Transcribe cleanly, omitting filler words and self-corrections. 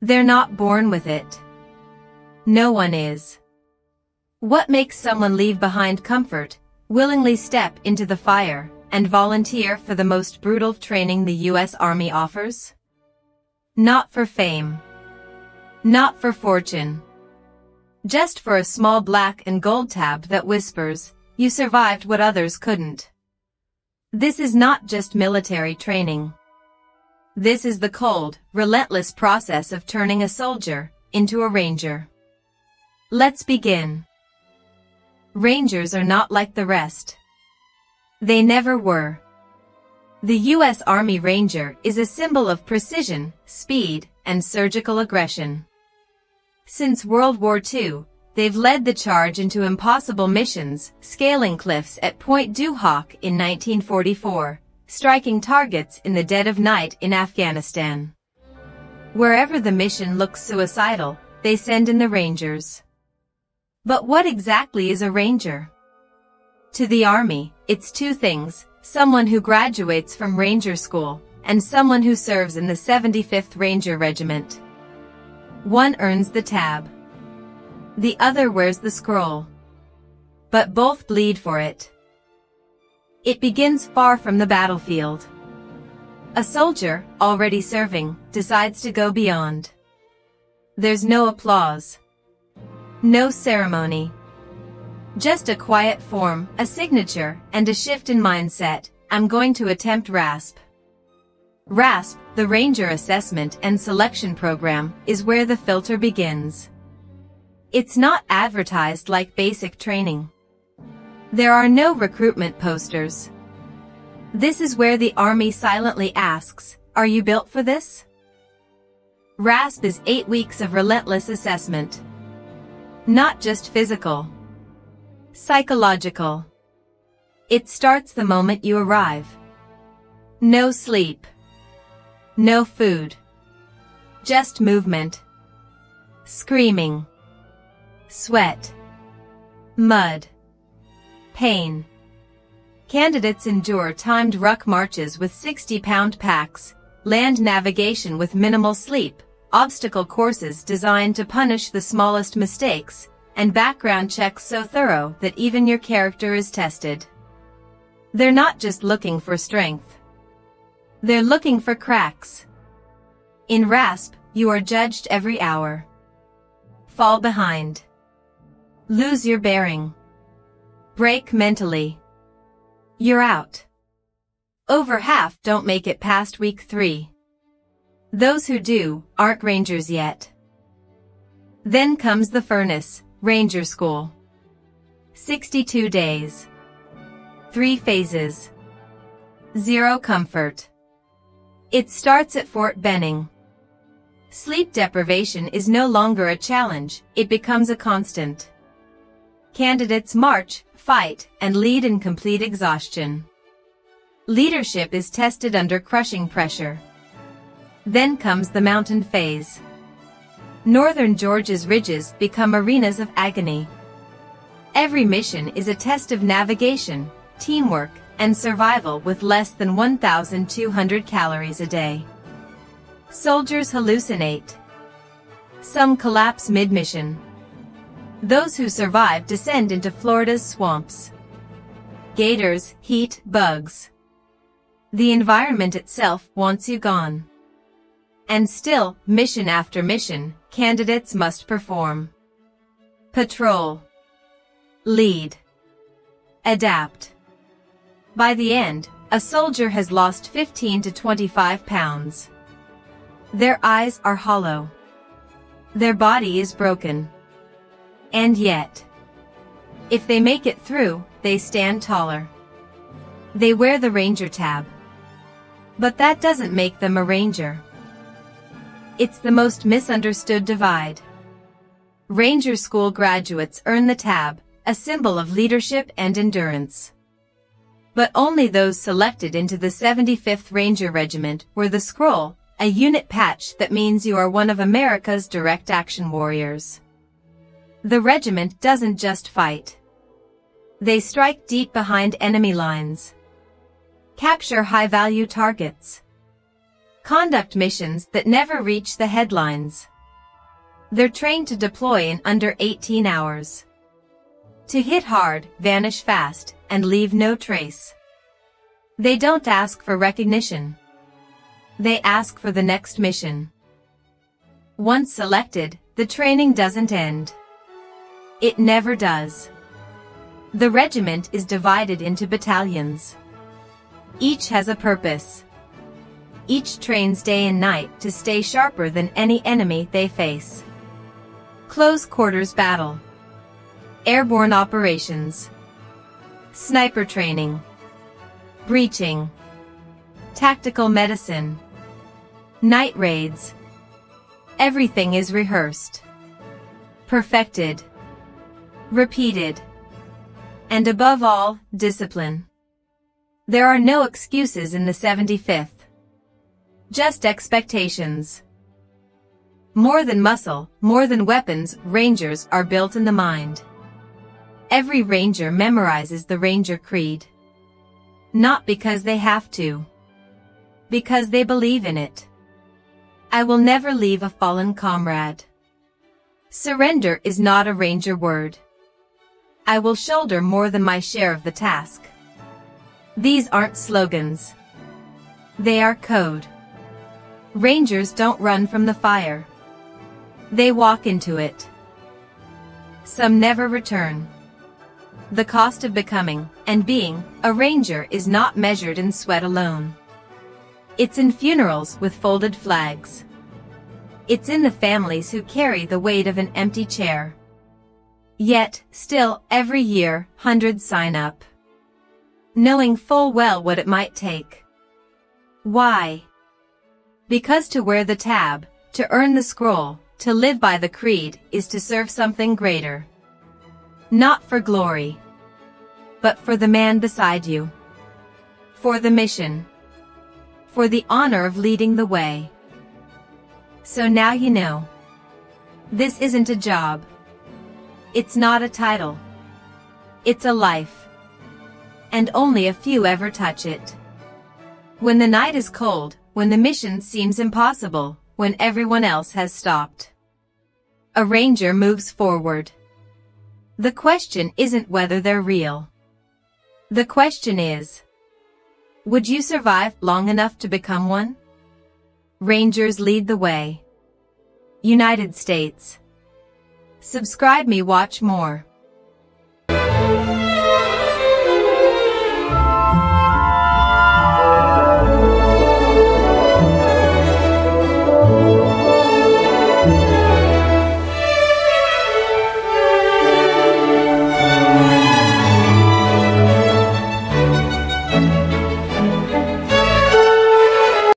They're not born with it. No one is. What makes someone leave behind comfort, willingly step into the fire, and volunteer for the most brutal training the U.S. Army offers? Not for fame. Not for fortune. Just for a small black and gold tab that whispers, "You survived what others couldn't." This is not just military training. This is the cold, relentless process of turning a soldier into a ranger. Let's begin. Rangers are not like the rest. They never were. The U.S. Army Ranger is a symbol of precision, speed, and surgical aggression. Since World War II, they've led the charge into impossible missions, scaling cliffs at Point du Hoc in 1944, striking targets in the dead of night in Afghanistan. Wherever the mission looks suicidal, they send in the Rangers. But what exactly is a Ranger? To the Army, it's two things: someone who graduates from Ranger School, and someone who serves in the 75th Ranger Regiment. One earns the tab. The other wears the scroll. But both bleed for it. It begins far from the battlefield. A soldier, already serving, decides to go beyond. There's no applause. No ceremony. Just a quiet form, a signature, and a shift in mindset: I'm going to attempt RASP. RASP, the Ranger Assessment and Selection Program, is where the filter begins. It's not advertised like basic training. There are no recruitment posters. This is where the Army silently asks, "Are you built for this?" RASP is 8 weeks of relentless assessment. Not just physical. Psychological. It starts the moment you arrive. No sleep. No food. Just movement. Screaming. Sweat. Mud. Pain. Candidates endure timed ruck marches with 60-pound packs, land navigation with minimal sleep, obstacle courses designed to punish the smallest mistakes, and background checks so thorough that even your character is tested. They're not just looking for strength. They're looking for cracks. In RASP, you are judged every hour. Fall behind. Lose your bearing. Break mentally. You're out. Over half don't make it past week 3. Those who do aren't Rangers yet. Then comes the furnace, Ranger School. 62 days. 3 phases. 0 comfort. It starts at Fort Benning. Sleep deprivation is no longer a challenge, it becomes a constant. Candidates march, fight, and lead in complete exhaustion. Leadership is tested under crushing pressure. Then comes the mountain phase. Northern Georgia's ridges become arenas of agony. Every mission is a test of navigation, teamwork, and survival with less than 1,200 calories a day. Soldiers hallucinate. Some collapse mid-mission. Those who survive descend into Florida's swamps. Gators, heat, bugs. The environment itself wants you gone. And still, mission after mission, candidates must perform. Patrol. Lead. Adapt. By the end, a soldier has lost 15 to 25 pounds. Their eyes are hollow. Their body is broken. And yet, if they make it through, they stand taller. They wear the Ranger tab. But that doesn't make them a Ranger. It's the most misunderstood divide. Ranger School graduates earn the tab, a symbol of leadership and endurance. But only those selected into the 75th Ranger Regiment wear the scroll, a unit patch that means you are one of America's direct action warriors. The regiment doesn't just fight. They strike deep behind enemy lines. Capture high-value targets. conduct missions that never reach the headlines. They're trained to deploy in under 18 hours. To hit hard, vanish fast, and leave no trace. They don't ask for recognition. They ask for the next mission. Once selected, the training doesn't end. It never does. The regiment is divided into battalions. Each has a purpose. Each trains day and night to stay sharper than any enemy they face. Close quarters battle. Airborne operations. Sniper training. Breaching. Tactical medicine. Night raids. Everything is rehearsed. Perfected. Repeated. And above all, discipline. There are no excuses in the 75th. Just expectations. More than muscle, more than weapons, Rangers are built in the mind. Every Ranger memorizes the Ranger Creed. Not because they have to. Because they believe in it. I will never leave a fallen comrade. Surrender is not a Ranger word. I will shoulder more than my share of the task. These aren't slogans. They are code. Rangers don't run from the fire. They walk into it. Some never return. The cost of becoming and being a Ranger is not measured in sweat alone. It's in funerals with folded flags. It's in the families who carry the weight of an empty chair. Yet, still, every year, hundreds sign up. Knowing full well what it might take. Why? Because to wear the tab, to earn the scroll, to live by the creed, is to serve something greater. Not for glory. But for the man beside you. For the mission. For the honor of leading the way. So now you know. This isn't a job. It's not a title. It's a life. And only a few ever touch it. When the night is cold, when the mission seems impossible, when everyone else has stopped. A Ranger moves forward. The question isn't whether they're real. The question is, would you survive long enough to become one? Rangers lead the way. United States. Subscribe me, watch more.